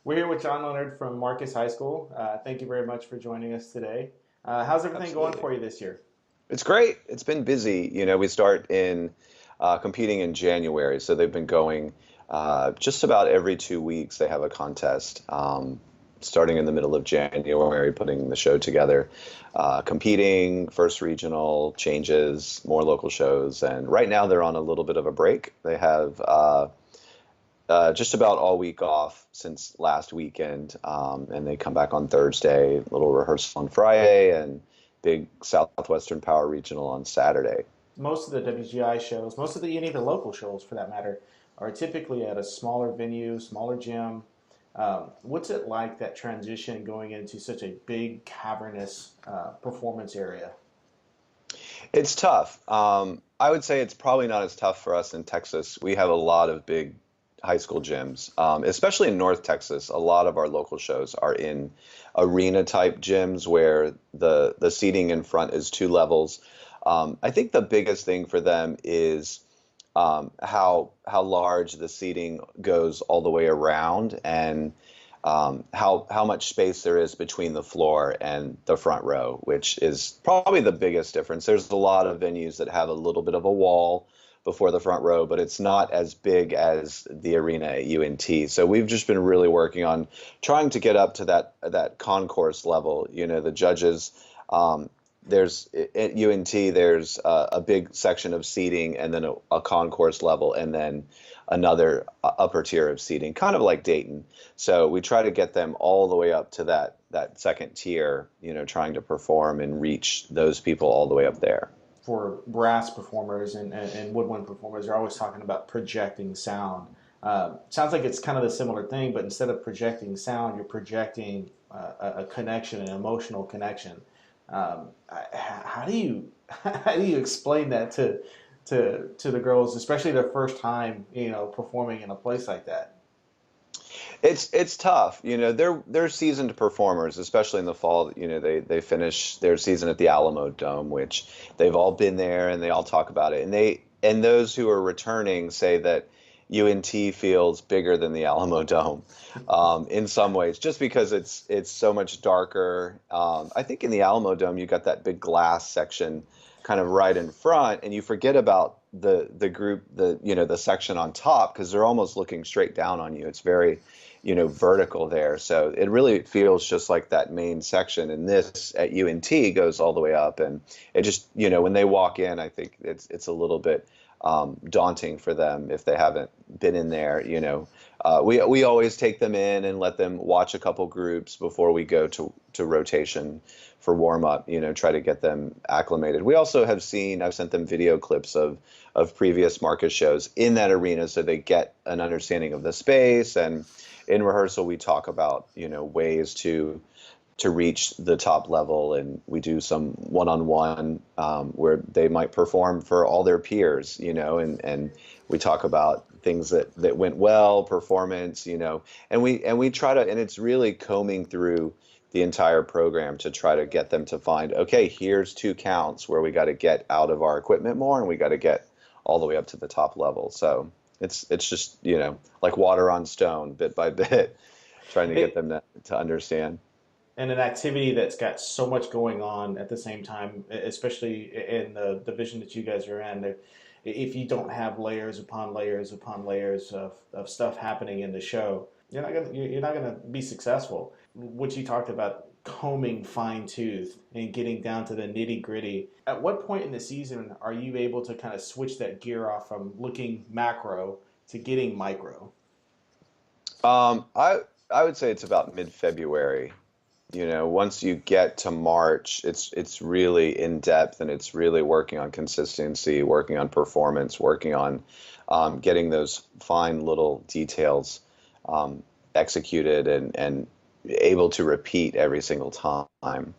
We're here with John Leonard from Marcus High School. Thank you very much for joining us today. How's everything going Absolutely. for you this year? It's great. It's been busy. We start in competing in January, so they've been going just about every 2 weeks. They have a contest starting in the middle of January, putting the show together, competing, first regional, changes, more local shows. And right now they're on a little bit of a break. They have just about all week off since last weekend, and they come back on Thursday, little rehearsal on Friday, and big Southwestern Power Regional on Saturday. Most of the WGI shows, most of the any of the local shows for that matter, are typically at a smaller venue, smaller gym. What's it like that transition going into such a big cavernous performance area? It's tough. I would say it's probably not as tough for us in Texas. We have a lot of big high school gyms, especially in North Texas. A lot of our local shows are in arena type gyms where the seating in front is two levels. I think the biggest thing for them is how large the seating goes all the way around, and how much space there is between the floor and the front row, which is probably the biggest difference. There's a lot of venues that have a little bit of a wall before the front row, but it's not as big as the arena at UNT. So we've just been really working on trying to get up to that concourse level. The judges. There's at UNT, there's a big section of seating, and then a concourse level, and then another upper tier of seating, kind of like Dayton. So we try to get them all the way up to that second tier, trying to perform and reach those people all the way up there. For brass performers and woodwind performers, they're always talking about projecting sound. Sounds like it's kind of a similar thing, but instead of projecting sound, you're projecting a connection, an emotional connection. How do you how do you explain that to the girls, especially their first time, performing in a place like that? It's tough. They're seasoned performers, especially in the fall. They finish their season at the Alamo Dome, which they've all been there and they all talk about it. And those who are returning say that UNT feels bigger than the Alamo Dome in some ways, just because it's so much darker. I think in the Alamo Dome you got that big glass section kind of right in front, and you forget about the group, the section on top, because they're almost looking straight down on you. It's very vertical there. So it really feels just like that main section. And this at UNT goes all the way up. And it just, when they walk in, I think it's a little bit daunting for them if they haven't been in there. We always take them in and let them watch a couple groups before we go to rotation for warm up, try to get them acclimated. We also have I've sent them video clips of previous Marcus shows in that arena so they get an understanding of the space. And in rehearsal, we talk about, ways to reach the top level, and we do some one-on-one where they might perform for all their peers, and we talk about things that went well, performance, and we try to, and it's really combing through the entire program to try to get them to find, okay, here's two counts where we got to get out of our equipment more, and we got to get all the way up to the top level. So it's just, like water on stone, bit by bit, trying to get It, them to understand. and an activity that's got so much going on at the same time, especially in the division that you guys are in. If you don't have layers upon layers upon layers of stuff happening in the show, you're not gonna be successful. What you talked about, combing fine tooth and getting down to the nitty gritty. At what point in the season are you able to kind of switch that gear off from looking macro to getting micro? I would say it's about mid-February. Once you get to March, it's really in depth, and it's really working on consistency, working on performance, working on getting those fine little details executed and able to repeat every single time.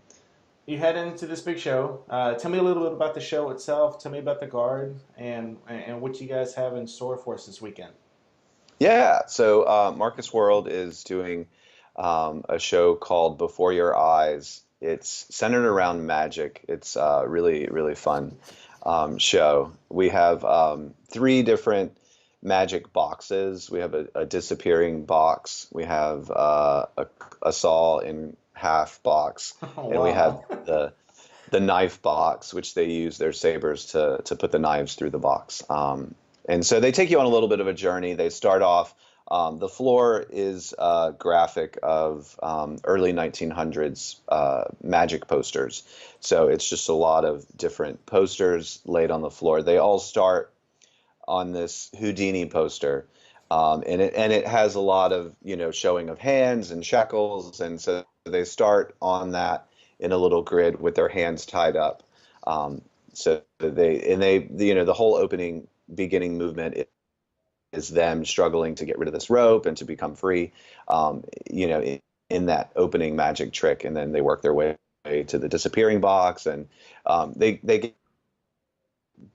You head into this big show. Tell me a little bit about the show itself. Tell me about the guard and what you guys have in store for us this weekend. Yeah, so Marcus World is doing a show called Before Your Eyes. It's centered around magic. It's really, really fun show. We have three different magic boxes. We have a disappearing box. We have a saw in half box, Oh, and we have wow. the knife box, which they use their sabers to put the knives through the box. And so they take you on a little bit of a journey. They start off. The floor is a graphic of early 1900s magic posters. So it's just a lot of different posters laid on the floor. They all start on this Houdini poster. And it has a lot of, showing of hands and shekels, and so they start on that in a little grid with their hands tied up. So the whole opening beginning movement is them struggling to get rid of this rope and to become free, you know, in that opening magic trick, and then they work their way to the disappearing box, and they get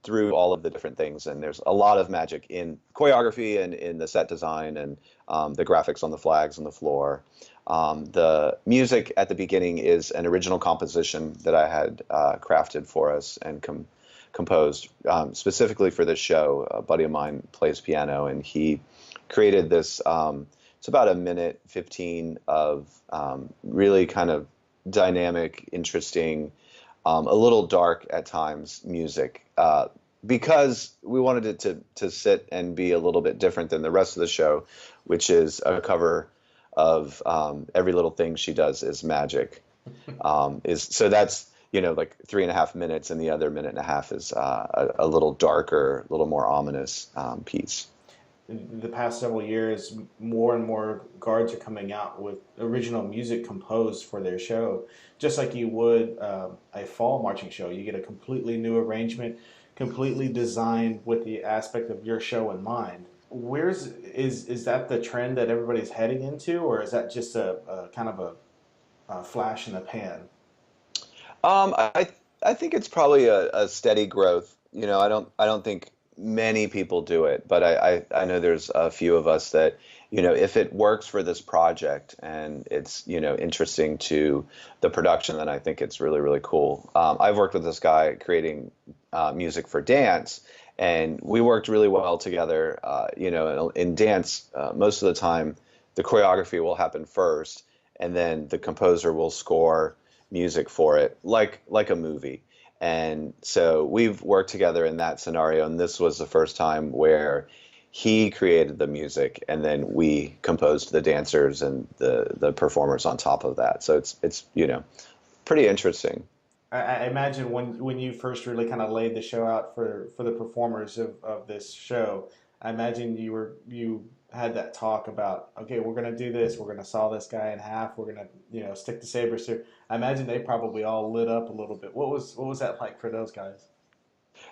through all of the different things. And there's a lot of magic in choreography and in the set design and the graphics on the flags on the floor. The music at the beginning is an original composition that I had crafted for us and composed specifically for this show. A buddy of mine plays piano, and he created this. It's about a minute 15 of really kind of dynamic, interesting, a little dark at times music, because we wanted it to sit and be a little bit different than the rest of the show, which is a cover of Every Little Thing She Does Is Magic. Is so that's like 3.5 minutes, and the other minute and a half is a little darker, a little more ominous piece. In the past several years, more and more guards are coming out with original music composed for their show, just like you would a fall marching show. You get a completely new arrangement, completely designed with the aspect of your show in mind. Is that the trend that everybody's heading into, or is that just a kind of a flash in the pan? I think it's probably a steady growth. I don't think many people do it, but I know there's a few of us that, if it works for this project and it's, interesting to the production, then I think it's really, really cool. I've worked with this guy creating music for dance, and we worked really well together. In dance, most of the time, the choreography will happen first, and then the composer will score music for it, like a movie. And so we've worked together in that scenario, and this was the first time where he created the music, and then we composed the dancers and the performers on top of that. So it's pretty interesting. I imagine when you first really kind of laid the show out for the performers of this show, I imagine you had that talk about, okay, we're gonna do this, we're gonna saw this guy in half, we're gonna stick the sabers through. I imagine they probably all lit up a little bit. What was that like for those guys?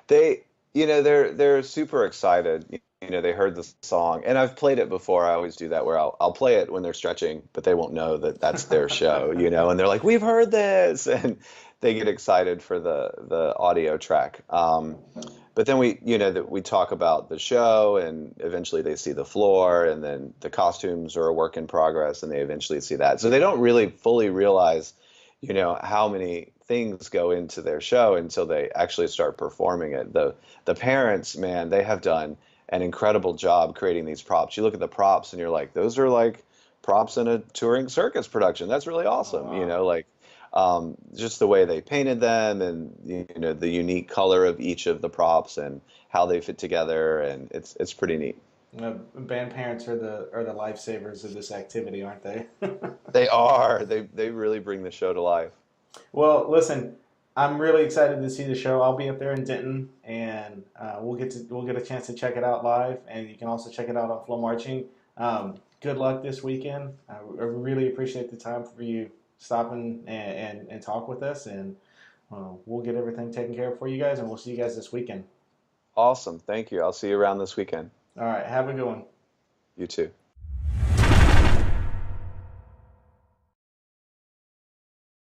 They're super excited. They heard the song, and I've played it before. I always do that where I'll play it when they're stretching, but they won't know that that's their show, and they're like, "We've heard this," and they get excited for the audio track. But then that we talk about the show, and eventually they see the floor, and then the costumes are a work in progress, and they eventually see that. So they don't really fully realize, how many things go into their show until they actually start performing it. The parents, man, they have done an incredible job creating these props. You look at the props and you're like, those are like props in a touring circus production. That's really Oh, awesome. wow. Just the way they painted them, and the unique color of each of the props and how they fit together, and it's pretty neat. Band parents are the lifesavers of this activity, aren't they? They are. They really bring the show to life. Well, listen, I'm really excited to see the show. I'll be up there in Denton, and we'll get a chance to check it out live, and you can also check it out on FloMarching. Good luck this weekend. I really appreciate the time for you stopping and talk with us, and we'll get everything taken care of for you guys, and we'll see you guys this weekend. Awesome. Thank you. I'll see you around this weekend. All right, have a good one. You too.